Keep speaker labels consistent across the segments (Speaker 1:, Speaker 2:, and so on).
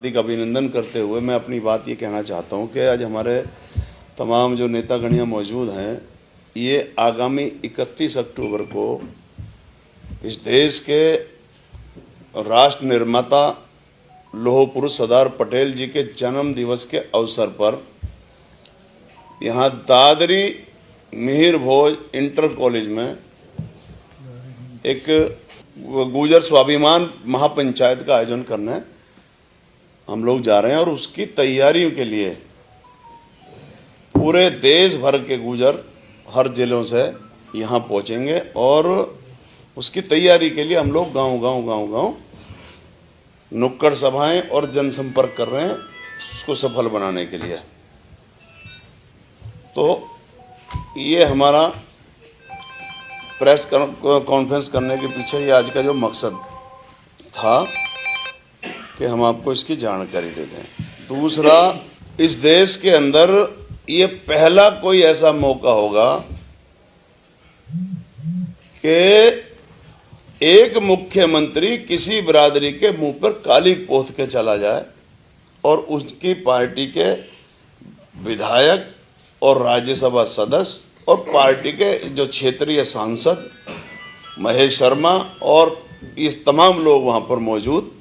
Speaker 1: हार्दिक अभिनंदन करते हुए मैं अपनी बात ये कहना चाहता हूँ कि आज हमारे तमाम जो नेतागणियाँ मौजूद हैं, ये आगामी 31 अक्टूबर को इस देश के राष्ट्र निर्माता लौह पुरुष सरदार पटेल जी के जन्म दिवस के अवसर पर यहाँ दादरी मिहिर भोज इंटर कॉलेज में एक गुर्जर स्वाभिमान महापंचायत का आयोजन करने हम लोग जा रहे हैं और उसकी तैयारियों के लिए पूरे देश भर के गुर्जर हर जिलों से यहाँ पहुँचेंगे और उसकी तैयारी के लिए हम लोग गांव नुक्कड़ सभाएं और जनसंपर्क कर रहे हैं उसको सफल बनाने के लिए। तो ये हमारा प्रेस कॉन्फ्रेंस करने के पीछे ये आज का जो मकसद था कि हम आपको इसकी जानकारी दे दें। दूसरा, इस देश के अंदर ये पहला कोई ऐसा मौका होगा कि एक मुख्यमंत्री किसी बिरादरी के मुंह पर काली पोत के चला जाए और उसकी पार्टी के विधायक और राज्यसभा सदस्य और पार्टी के जो क्षेत्रीय सांसद महेश शर्मा और इस तमाम लोग वहां पर मौजूद।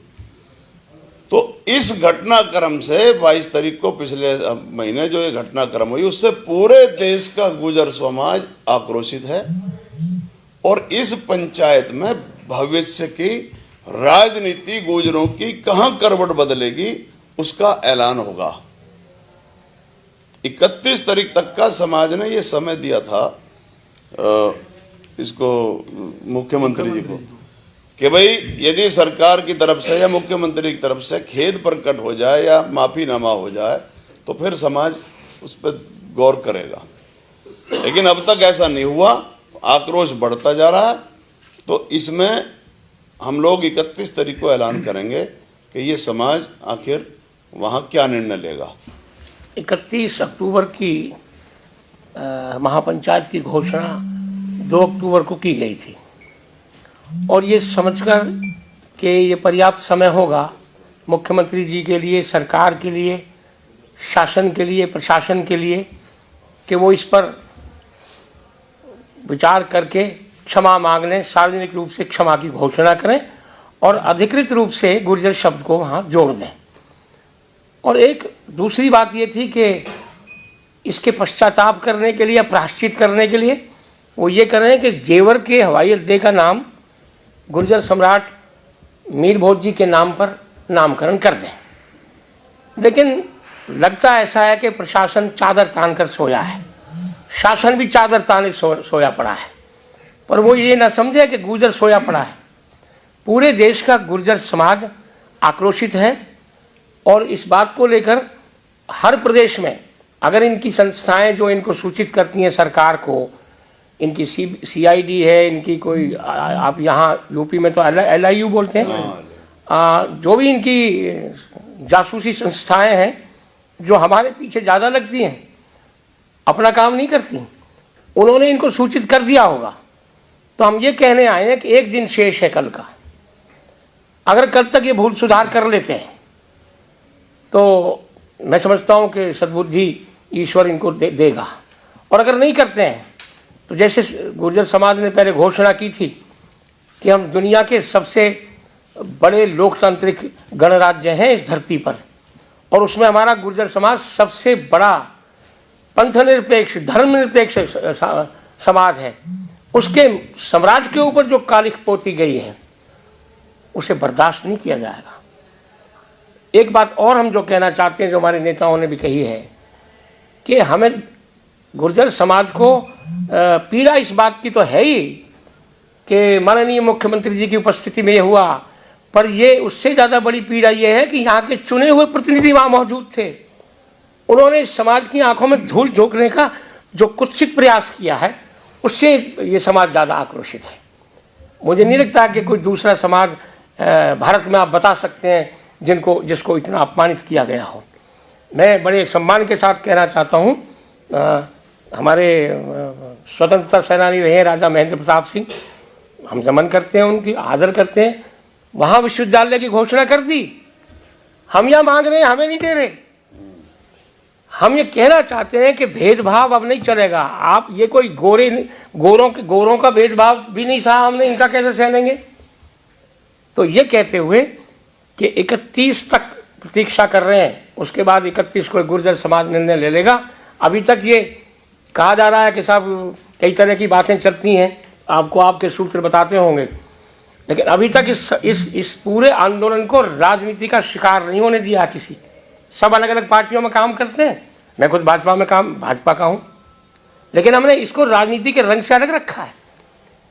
Speaker 1: तो इस घटनाक्रम से 22 तारीख को पिछले महीने जो ये घटनाक्रम हुई उससे पूरे देश का गुर्जर समाज आक्रोशित है और इस पंचायत में भविष्य की राजनीति गुर्जरों की कहां करवट बदलेगी उसका ऐलान होगा। 31 तारीख तक का समाज ने ये समय दिया था इसको मुख्यमंत्री जी को कि भाई यदि सरकार की तरफ से या मुख्यमंत्री की तरफ से खेद प्रकट हो जाए या माफीनामा हो जाए तो फिर समाज उस पर गौर करेगा। लेकिन अब तक ऐसा नहीं हुआ, आक्रोश बढ़ता जा रहा है। तो इसमें हम लोग 31 तारीख को ऐलान करेंगे कि ये समाज आखिर वहाँ क्या निर्णय लेगा।
Speaker 2: 31 अक्टूबर की महापंचायत की घोषणा 2 अक्टूबर को की गई थी और ये समझकर कि ये पर्याप्त समय होगा मुख्यमंत्री जी के लिए, सरकार के लिए, शासन के लिए, प्रशासन के लिए कि वो इस पर विचार करके क्षमा मांग लें, सार्वजनिक रूप से क्षमा की घोषणा करें और अधिकृत रूप से गुर्जर शब्द को वहाँ जोड़ दें। और एक दूसरी बात ये थी कि इसके पश्चाताप करने के लिए, प्रायश्चित करने के लिए वो ये करें कि जेवर के हवाई अड्डे का नाम गुर्जर सम्राट मीर भोज जी के नाम पर नामकरण कर दें। लेकिन लगता ऐसा है कि प्रशासन चादर तान कर सोया है, शासन भी चादर ताने सोया पड़ा है, पर वो ये ना समझे कि गुर्जर सोया पड़ा है। पूरे देश का गुर्जर समाज आक्रोशित है और इस बात को लेकर हर प्रदेश में अगर इनकी संस्थाएं जो इनको सूचित करती हैं सरकार को, इनकी CID है, इनकी कोई आप यहाँ यूपी में तो LIU बोलते हैं, जो भी इनकी जासूसी संस्थाएं हैं जो हमारे पीछे ज़्यादा लगती हैं, अपना काम नहीं करती, उन्होंने इनको सूचित कर दिया होगा। तो हम ये कहने आए हैं कि एक दिन शेष है कल का, अगर कल तक ये भूल सुधार कर लेते हैं तो मैं समझता हूँ कि सद्बुद्धि ईश्वर इनको देगा। और अगर नहीं करते हैं तो जैसे गुर्जर समाज ने पहले घोषणा की थी कि हम दुनिया के सबसे बड़े लोकतांत्रिक गणराज्य हैं इस धरती पर और उसमें हमारा गुर्जर समाज सबसे बड़ा पंथनिरपेक्ष, धर्मनिरपेक्ष समाज है, उसके सम्राट के ऊपर जो कालिख पोती गई है उसे बर्दाश्त नहीं किया जाएगा। एक बात और हम जो कहना चाहते हैं, जो हमारे नेताओं ने भी कही है कि हमें गुर्जर समाज को पीड़ा इस बात की तो है ही कि माननीय मुख्यमंत्री जी की उपस्थिति में ये हुआ, पर ये उससे ज़्यादा बड़ी पीड़ा ये है कि यहाँ के चुने हुए प्रतिनिधि वहाँ मौजूद थे, उन्होंने समाज की आंखों में धूल झोंकने का जो कुत्सित प्रयास किया है उससे ये समाज ज़्यादा आक्रोशित है। मुझे नहीं लगता कि कोई दूसरा समाज भारत में आप बता सकते हैं जिसको इतना अपमानित किया गया हो। मैं बड़े सम्मान के साथ कहना चाहता हूँ, हमारे स्वतंत्रता सेनानी रहे राजा महेंद्र प्रताप सिंह, हम नमन करते हैं, उनकी आदर करते हैं, वहाँ विश्वविद्यालय की घोषणा कर दी हम यह मांग रहे हैं, हमें नहीं दे रहे। हम ये कहना चाहते हैं कि भेदभाव अब नहीं चलेगा। आप ये कोई गोरों का भेदभाव भी नहीं सहा हमने, इनका कैसे सह लेंगे। तो ये कहते हुए कि 31 तक प्रतीक्षा कर रहे हैं, उसके बाद 31 को गुर्जर समाज निर्णय ले लेगा। अभी तक ये कहा जा रहा है कि साहब कई तरह की बातें चलती हैं, आपको आपके सूत्र बताते होंगे, लेकिन अभी तक इस पूरे आंदोलन को राजनीति का शिकार नहीं होने दिया किसी। सब अलग अलग पार्टियों में काम करते हैं, मैं खुद भाजपा का हूँ, लेकिन हमने इसको राजनीति के रंग से अलग रखा है।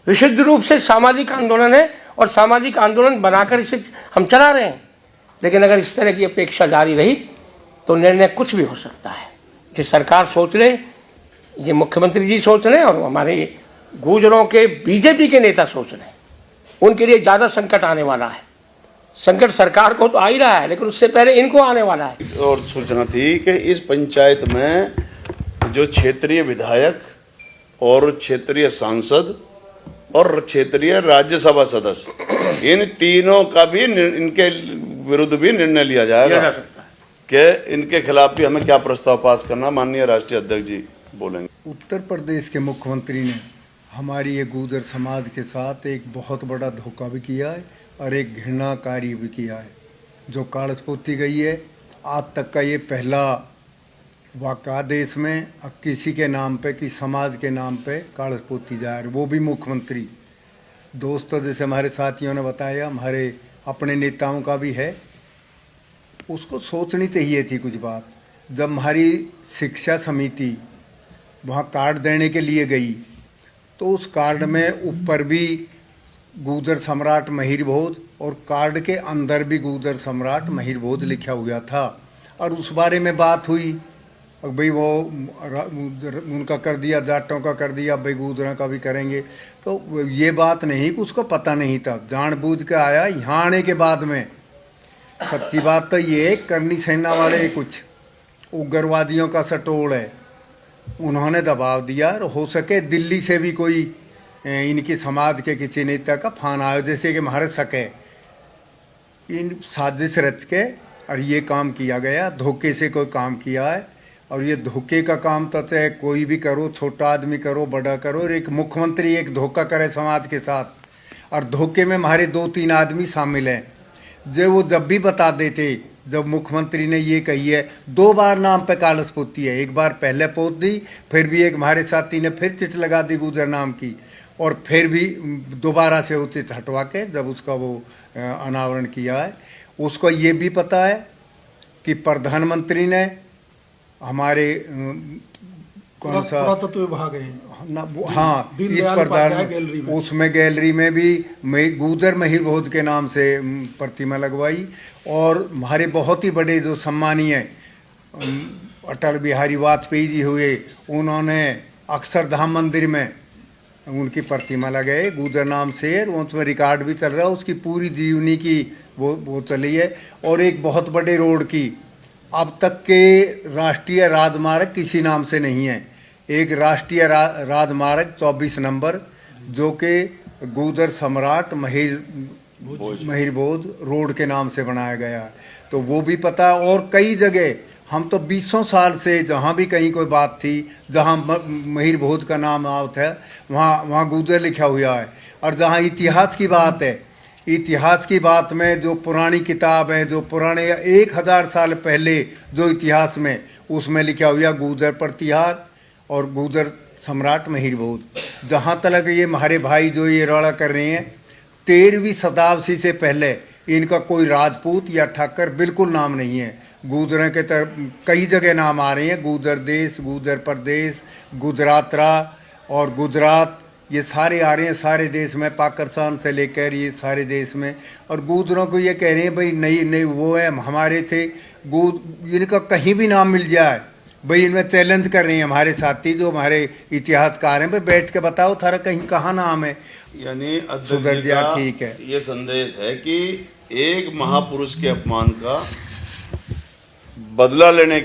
Speaker 2: विशुद्ध रूप से सामाजिक आंदोलन है और सामाजिक आंदोलन बनाकर इसे हम चला रहे हैं। लेकिन अगर इस तरह की अपेक्षा जारी रही तो निर्णय कुछ भी हो सकता है। ये सरकार सोच ले, ये मुख्यमंत्री जी सोच लें और हमारे गुर्जरों के बीजेपी के नेता सोच लें, उनके लिए ज़्यादा संकट आने वाला है। संकट सरकार को तो आ ही रहा है, लेकिन उससे पहले इनको आने वाला है।
Speaker 1: और सूचना थी कि इस पंचायत में जो क्षेत्रीय विधायक और क्षेत्रीय सांसद और क्षेत्रीय राज्यसभा सदस्य, इन तीनों का भी इनके विरुद्ध भी निर्णय लिया जाएगा कि इनके खिलाफ भी हमें क्या प्रस्ताव पास करना। माननीय राष्ट्रीय अध्यक्ष जी बोलेंगे।
Speaker 3: उत्तर प्रदेश के मुख्यमंत्री ने हमारी ये गुर्जर समाज के साथ एक बहुत बड़ा धोखा भी किया है और एक घृणा कार्य भी किया है। जो कागज पोती गई है, आज तक का ये पहला वाक़या देश में किसी के नाम पे, कि समाज के नाम पे कागज पोती जा रही, वो भी मुख्यमंत्री। दोस्तों, जैसे हमारे साथियों ने बताया, हमारे अपने नेताओं का भी है, उसको सोचनी चाहिए थी कुछ बात। जब हमारी शिक्षा समिति वहाँ कार्ड देने के लिए गई तो उस कार्ड में ऊपर भी गुर्जर सम्राट महिर भोज और कार्ड के अंदर भी गुर्जर सम्राट महिर भोज लिखा हुआ था। और उस बारे में बात हुई, भाई वो उनका कर दिया, जाटों का कर दिया, भाई गुर्जरों का भी करेंगे। तो ये बात नहीं कि उसको पता नहीं था, जानबूझ के आया। यहाँ आने के बाद में सच्ची बात तो ये, करनी सेना वाले कुछ उग्रवादियों का सटोल है, उन्होंने दबाव दिया। और हो सके दिल्ली से भी कोई इनकी समाज के किसी नेता का फोन आया, जैसे कि हमारे सके इन साजिश रच के और ये काम किया गया, धोखे से कोई काम किया है। और ये धोखे का काम तो चाहे कोई भी करो, छोटा आदमी करो, बड़ा करो, और एक मुख्यमंत्री एक धोखा करे समाज के साथ, और धोखे में हमारे 2-3 आदमी शामिल हैं जो वो जब भी बता देते। जब मुख्यमंत्री ने ये कही है, 2 बार नाम पे कागज पोती है, एक बार पहले पोत दी, फिर भी एक हमारे साथी ने फिर चिट लगा दी गुर्जर नाम की, और फिर भी दोबारा से वो चिट हटवा के जब उसका वो अनावरण किया है। उसको ये भी पता है कि प्रधानमंत्री ने हमारे कौन सा
Speaker 4: पुरातत्व विभाग है
Speaker 3: हाँ, इस प्रधान उसमें गैलरी में भी गुर्जर महिर भोज के नाम से प्रतिमा लगवाई। और हमारे बहुत ही बड़े जो सम्मानीय अटल बिहारी वाजपेयी जी हुए, उन्होंने अक्षरधाम मंदिर में उनकी प्रतिमा लगाए गुर्जर नाम से, उसमें रिकॉर्ड भी चल रहा है, उसकी पूरी जीवनी की वो चली है। और एक बहुत बड़े रोड की अब तक के राष्ट्रीय राजमार्ग किसी नाम से नहीं है, एक राष्ट्रीय राजमार्ग 24 नंबर जो कि गुर्जर सम्राट महिर भोज रोड के नाम से बनाया गया है, तो वो भी पता है। और कई जगह हम तो 20 साल से जहाँ भी कहीं कोई बात थी, जहाँ महिर भोज का नाम आवत है, वहाँ गुर्जर लिखा हुआ है। और जहाँ इतिहास की बात है, इतिहास की बात में जो पुरानी किताब है, जो पुराने 1000 साल पहले जो इतिहास में, उसमें लिखा हुआ गुर्जर प्रतिहार और गुर्जर सम्राट महिर भोज। जहाँ तक ये हमारे भाई जो ये रौला कर रहे हैं, 13वीं शताब्दी से पहले इनका कोई राजपूत या ठाकर बिल्कुल नाम नहीं है। गुर्जरों के तरफ कई जगह नाम आ रहे हैं, गुर्जर देश, गुर्जर प्रदेश, गुजरातरा और गुजरात, ये सारे आ रहे हैं सारे देश में, पाकिस्तान से लेकर ये सारे देश में। और गुर्जरों को ये कह रहे हैं भाई नहीं वो है हमारे थे, इनका कहीं भी नाम मिल जाए, भाई इनमें चैलेंज कर रहे हैं हमारे साथी जो हमारे इतिहासकार हैं, भाई बैठ के बताओ थारा कहीं कहाँ नाम है।
Speaker 1: यानी अध्यक्ष जी का
Speaker 3: ठीक है,
Speaker 1: ये संदेश है कि एक महापुरुष के अपमान का बदला लेने के